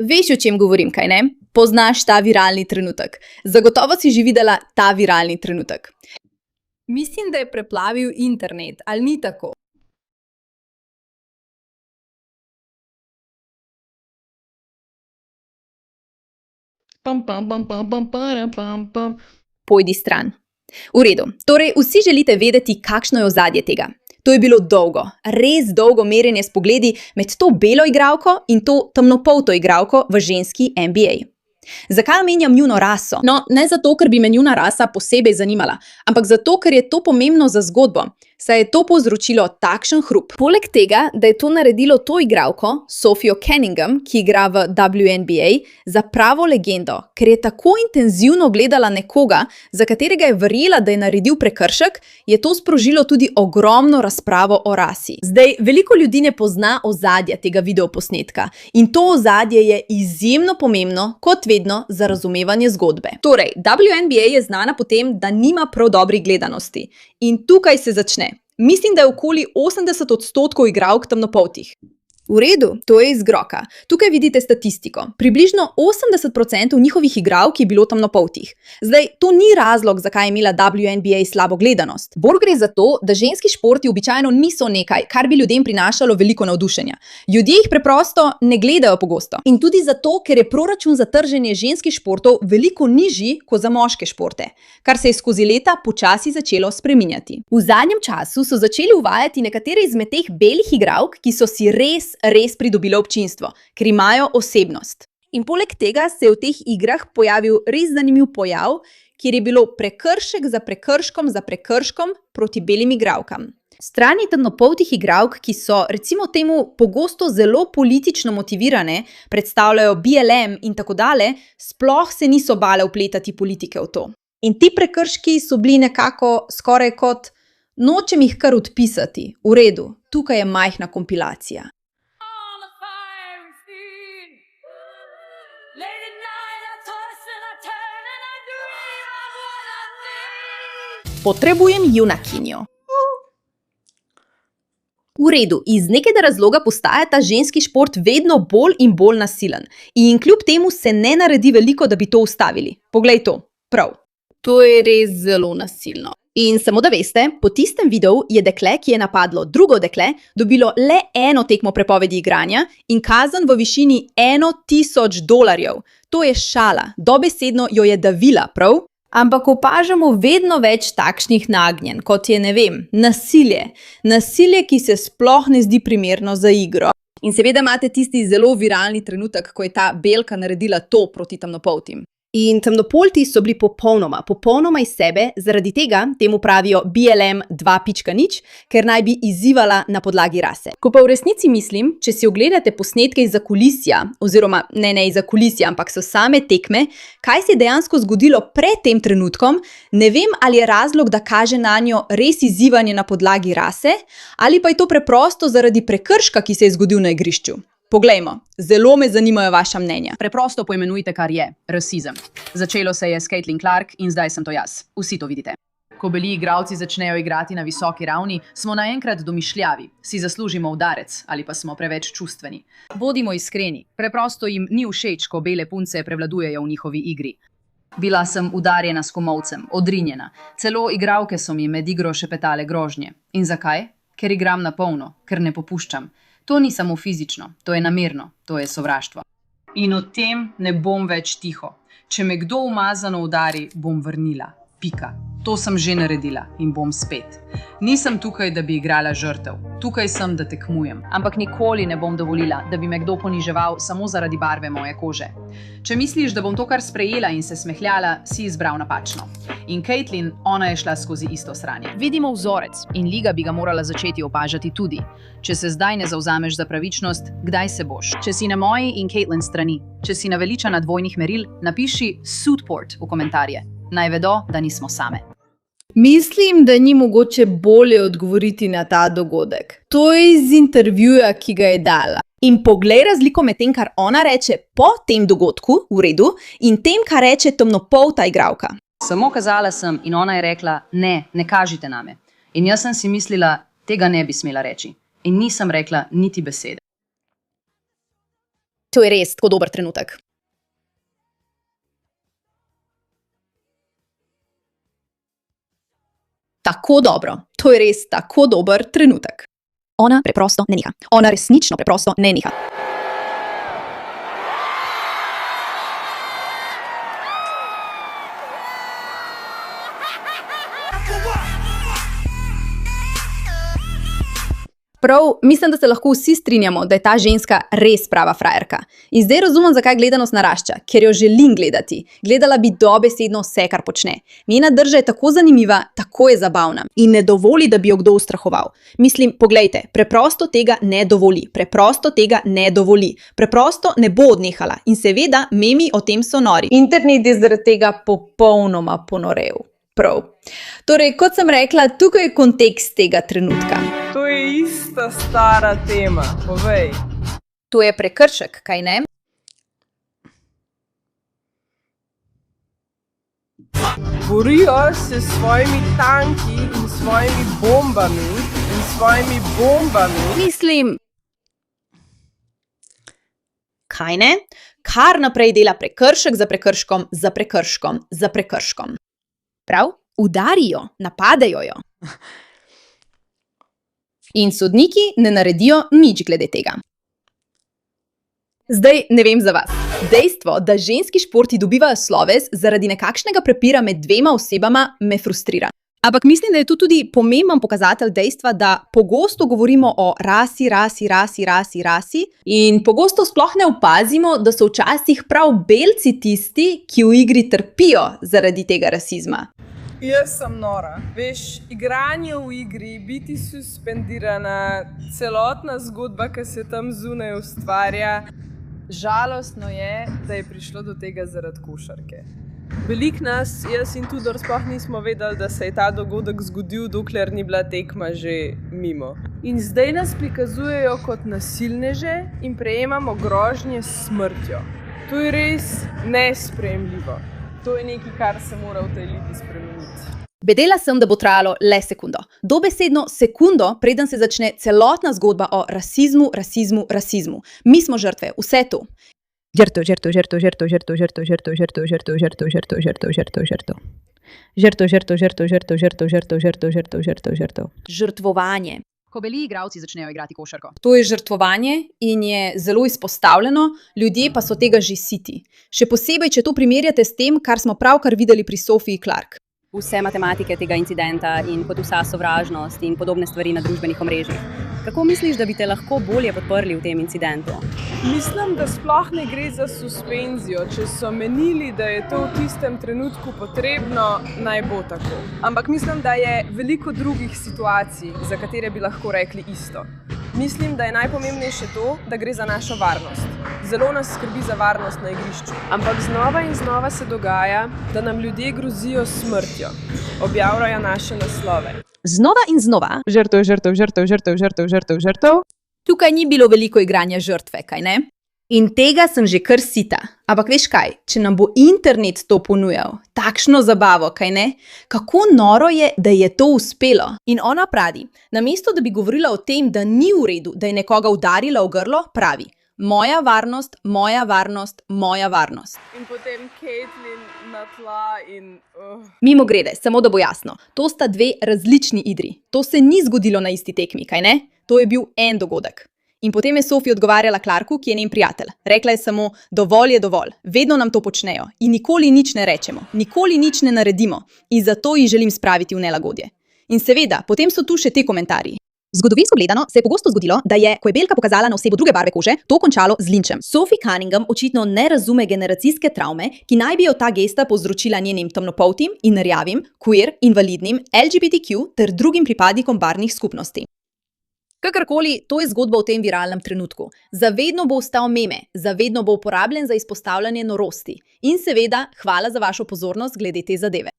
Veš, o čem govorim, kaj ne? Poznaš ta viralni trenutek. Zagotovo si že videla ta viralni trenutek. Mislim, da je preplavil internet, ali ni tako? Pojdi stran. V redu, torej vsi želite vedeti, kakšno je ozadje tega. To je bilo dolgo, res dolgo merjenje s pogledi med to belo igralko in to temnopolto igralko v ženski NBA. Zakaj omenjam njuno raso? No, ne zato, ker bi me njuna rasa posebej zanimala, ampak zato, ker je to pomembno za zgodbo, saj je to povzročilo takšen hrup. Poleg tega, da je to naredilo to igralko, Sophie Cunningham, ki igra v WNBA, za pravo legendo, ker je tako intenzivno gledala nekoga, za katerega je verjela, da je naredil prekršek, je to sprožilo tudi ogromno razpravo o rasi. Zdaj, veliko ljudi ne pozna ozadja tega videoposnetka in to ozadje je izjemno pomembno, kot vedno, za razumevanje zgodbe. Torej, WNBA je znana po tem, da nima prav dobrih gledanosti. In tukaj se začne. Mislim, da je okoli 80% igralk temnopoltih. V redu, to je iz groka. Tukaj vidite statistiko. Približno 80% njihovih igralk je bilo temnopoltih. Zdaj, to ni razlog, zakaj je imela WNBA slabo gledanost. Bolj gre za to, da ženski športi običajno niso nekaj, kar bi ljudem prinašalo veliko navdušenja. Ljudje jih preprosto ne gledajo pogosto. In tudi zato, ker je proračun za trženje ženskih športov veliko nižji kot za moške športe, kar se je skozi leta počasi začelo spreminjati. V zadnjem času so začeli uvajati nekatere izmed teh belih igralk, ki so si res pridobile občinstvo, ker imajo osebnost. In poleg tega se je v teh igrah pojavil res zanimiv pojav, kjer je bilo prekršek za prekrškom proti belim igralkam. Strani temnopoltih igralk, ki so recimo temu pogosto zelo politično motivirane, predstavljajo BLM in tako dalje, sploh se niso bale vpletati politike v to. In ti prekrški so bili nekako skoraj kot nočem jih kar odpisati. V redu, tukaj je majhna kompilacija. Potrebujem junakinjo. V redu, iz nekega razloga postaja ta ženski šport vedno bolj in bolj nasilen. In kljub temu se ne naredi veliko, da bi to ustavili. Poglej to, prav. To je res zelo nasilno. In samo da veste, po tistem videu je dekle, ki je napadlo drugo dekle, dobilo le eno tekmo prepovedi igranja in kazen v višini $1000. To je šala, dobesedno jo je davila, prav? Ampak opažamo vedno več takšnih nagnjenj, kot je, ne vem, nasilje. Nasilje, ki se sploh ne zdi primerno za igro. In seveda imate tisti zelo viralni trenutek, ko je ta belka naredila to proti temnopoltim. In temnopolti so bili popolnoma iz sebe, zaradi tega temu pravijo BLM 2.0, ker naj bi izzivala na podlagi rase. Ko pa v resnici mislim, če si ogledate posnetke iz zakulisja, oziroma ne iz zakulisja, ampak so same tekme, kaj se je dejansko zgodilo pred tem trenutkom, ne vem, ali je razlog, da kaže nanjo res izzivanje na podlagi rase, ali pa je to preprosto zaradi prekrška, ki se je zgodil na igrišču. Poglejmo, zelo me zanimajo vaša mnenja. Preprosto poimenujte, kar je rasizem. Začelo se je s Caitlin Clark in zdaj sem to jaz. Vsi to vidite. Ko beli igralci začnejo igrati na visoki ravni, smo naenkrat domišljavi, si zaslužimo udarec ali pa smo preveč čustveni. Bodimo iskreni, preprosto jim ni všeč, ko bele punce prevladujejo v njihovi igri. Bila sem udarjena s komolcem, odrinjena. Celo igralke so mi med igro šepetale grožnje. In zakaj? Ker igram na polno, ker ne popuščam. To ni samo fizično, to je namerno, to je sovraštvo. In o tem ne bom več tiho. Če me kdo umazano udari, bom vrnila. Pika. To sem že naredila in bom spet. Nisem tukaj, da bi igrala žrtev. Tukaj sem, da tekmujem. Ampak nikoli ne bom dovolila, da bi me kdo poniževal samo zaradi barve moje kože. Če misliš, da bom to kar sprejela in se smehljala, si izbral napačno. In Caitlin, ona je šla skozi isto sranje. Vidimo vzorec in liga bi ga morala začeti opažati tudi. Če se zdaj ne zavzameš za pravičnost, kdaj se boš? Če si na moji in Caitlin strani, če si naveličana dvojnih meril, napiši Suitport v komentarje. Naj vedo, da nismo same. Mislim, da ni mogoče bolje odgovoriti na ta dogodek. To je iz intervjuja, ki ga je dala. In poglej razliko med tem, kar ona reče po tem dogodku, v redu, in tem, kar reče temnopolta igralka. Samo kazala sem in ona je rekla, ne kažite name. In jaz sem si mislila, tega ne bi smela reči. In nisem rekla niti besede. To je res tako dober trenutek. Tako dobro. To je res tako dober trenutek. Ona preprosto ne neha. Ona resnično preprosto ne neha. Prav, mislim, da se lahko vsi strinjamo, da je ta ženska res prava frajerka. In zdaj razumem, zakaj gledanost narašča, ker jo želim gledati. Gledala bi dobesedno vse, kar počne. Njena drža je tako zanimiva, tako je zabavna in ne dovoli, da bi jo kdo ustrahoval. Mislim, poglejte, preprosto tega ne dovoli. Preprosto tega ne dovoli. Preprosto ne bo odnehala. In seveda, memi o tem so nori. Internet je zaradi tega popolnoma ponorel. Prav. Torej, kot sem rekla, tukaj je kontekst tega trenutka. To je ista stara tema, povej. To je prekršek, kaj ne? Borijo se s svojimi tanki in svojimi bombami in svojimi bombami. Mislim, kaj ne? Kar naprej dela prekršek za prekrškom, za prekrškom, za prekrškom. Prav? Udarijo, napadejo jo. In sodniki ne naredijo nič glede tega. Zdaj ne vem za vas. Dejstvo, da ženski športi dobivajo sloves zaradi nekakšnega prepira med dvema osebama, me frustrira. Ampak mislim, da je to tudi pomemben pokazatelj dejstva, da pogosto govorimo o rasi in pogosto sploh ne opazimo, da so včasih prav belci tisti, ki v igri trpijo zaradi tega rasizma. Jaz sem nora. Veš, igranje v igri, biti suspendirana, celotna zgodba, ki se tam zunaj ustvarja. Žalostno je, da je prišlo do tega zaradi košarke. Veliko nas, jaz in Tudor, sploh nismo vedeli, da se je ta dogodek zgodil, dokler ni bila tekma že mimo. In zdaj nas prikazujejo kot nasilneže in prejemamo grožnje s smrtjo. To je res nesprejemljivo. To je nekaj, kar se mora v tej ligi spremeniti. Vedela sem, da bo trajalo le sekundo. Dobesedno sekundo, preden se začne celotna zgodba o rasizmu. Mi smo žrtve, vse to. Žrtvovanje. Ko beli igralci začnejo igrati košarko. To je žrtvovanje in je zelo izpostavljeno, ljudje pa so tega že siti. Še posebej, če to primerjate s tem, kar smo pravkar videli pri Sophie Clark. Vse matematike tega incidenta in kot vsa sovražnost in podobne stvari na družbenih omrežjih. Kako misliš, da bi te lahko bolje podprli v tem incidentu? Mislim, da sploh ne gre za suspenzijo. Če so menili, da je to v tistem trenutku potrebno, naj bo tako. Ampak mislim, da je veliko drugih situacij, za katere bi lahko rekli isto. Mislim, da je najpomembnejše to, da gre za našo varnost. Zelo nas skrbi za varnost na igrišču. Ampak znova in znova se dogaja, da nam ljudje grozijo s smrtjo. Objavljajo naše naslove. Znova in znova. Žrtev. Tukaj ni bilo veliko igranja žrtve, kaj ne? In tega sem že kar sita. Ampak veš kaj, če nam bo internet to ponujal, takšno zabavo, kaj ne? Kako noro je, da je to uspelo? In ona pravi, namesto da bi govorila o tem, da ni v redu, da je nekoga udarila v grlo, pravi: moja varnost, moja varnost, moja varnost. In potem Caitlyn na tla in... Mimogrede, samo da bo jasno, to sta dve različni igri. To se ni zgodilo na isti tekmi, kaj ne? To je bil en dogodek. In potem je Sophie odgovarjala Clarku, ki je njen prijatelj. Rekla je samo: dovolj je dovolj, vedno nam to počnejo in nikoli nič ne rečemo, nikoli nič ne naredimo in zato jih želim spraviti v nelagodje. In seveda, potem so tu še te komentarji. Zgodovinsko gledano se je pogosto zgodilo, da je, ko je belka pokazala na osebo druge barve kože, to končalo z linčem. Sophie Cunningham očitno ne razume generacijske travme, ki naj bi jo ta gesta povzročila njenim temnopoltim in rjavim, queer, invalidnim, LGBTQ ter drugim pripadnikom barvnih skupnosti. Kakorkoli, to je zgodba v tem viralnem trenutku. Zavedno bo ostal meme, zavedno bo uporabljen za izpostavljanje norosti. In seveda, hvala za vašo pozornost glede te zadeve.